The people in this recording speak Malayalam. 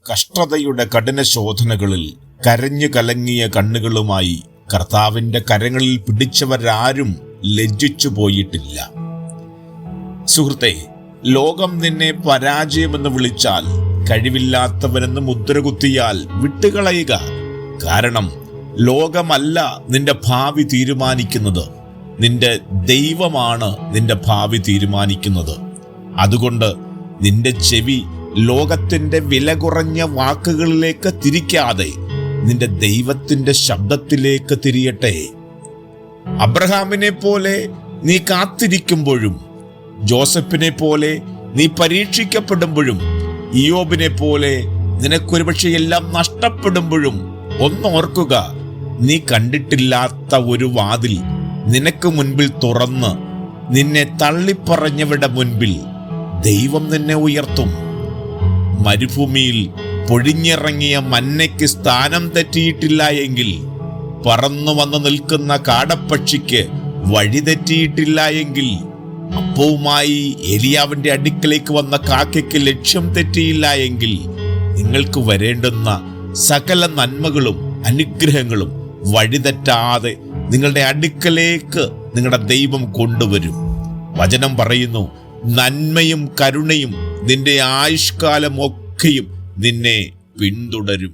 കഷ്ടതയുടെ കഠിന ശോധനകളിൽ കരഞ്ഞു കലങ്ങിയ കണ്ണുകളുമായി കർത്താവിന്റെ കരങ്ങളിൽ പിടിച്ചവരാരും ലജ്ജിച്ചു പോയിട്ടില്ല. സുഹൃത്തെ, ലോകം നിന്നെ പരാജയമെന്ന് വിളിച്ചാൽ, കഴിവില്ലാത്തവനെന്ന് മുദ്രകുത്തിയാൽ വിട്ടുകളയുക. കാരണം ലോകമല്ല നിന്റെ ഭാവി തീരുമാനിക്കുന്നത്, നിന്റെ ദൈവമാണ് നിന്റെ ഭാവി തീരുമാനിക്കുന്നത്. അതുകൊണ്ട് നിന്റെ ചെവി ലോകത്തിന്റെ വില കുറഞ്ഞ വാക്കുകളിലേക്ക് തിരിക്കാതെ നിന്റെ ദൈവത്തിന്റെ ശബ്ദത്തിലേക്ക് തിരിയട്ടെ. അബ്രഹാമിനെ പോലെ നീ കാത്തിരിക്കുമ്പോഴും, ജോസഫിനെ പോലെ നീ പരീക്ഷിക്കപ്പെടുമ്പോഴും, ഇയ്യോബിനെ പോലെ നിനക്കൊരുപക്ഷെ എല്ലാം നഷ്ടപ്പെടുമ്പോഴും ഒന്നോർക്കുക, നീ കണ്ടിട്ടില്ലാത്ത ഒരു വാതിൽ നിനക്ക് മുൻപിൽ തുറന്ന് നിന്നെ തള്ളിപ്പറഞ്ഞവരുടെ മുൻപിൽ ദൈവം നിന്നെ ഉയർത്തും. മരുഭൂമിയിൽ പൊഴിഞ്ഞിറങ്ങിയ മന്നയ്ക്ക് സ്ഥാനം തെറ്റിയിട്ടില്ല എങ്കിൽ, പറന്നു വന്നു നിൽക്കുന്ന കാടപ്പക്ഷിക്ക് വഴി തെറ്റിയിട്ടില്ല എങ്കിൽ, അപ്പവുമായി എലിയാവിന്റെ അടുക്കലേക്ക് വന്ന കാക്കയ്ക്ക് ലക്ഷ്യം തെറ്റിയില്ല എങ്കിൽ, നിങ്ങൾക്ക് വരേണ്ടുന്ന സകല നന്മകളും അനുഗ്രഹങ്ങളും വഴിതെറ്റാതെ നിങ്ങളുടെ അടുക്കലേക്ക് നിങ്ങളുടെ ദൈവം കൊണ്ടുവരും. വചനം പറയുന്നു, നന്മയും കരുണയും നിന്റെ ആയുഷ്കാലം ഒക്കെയും നിന്നെ പിന്തുടരും.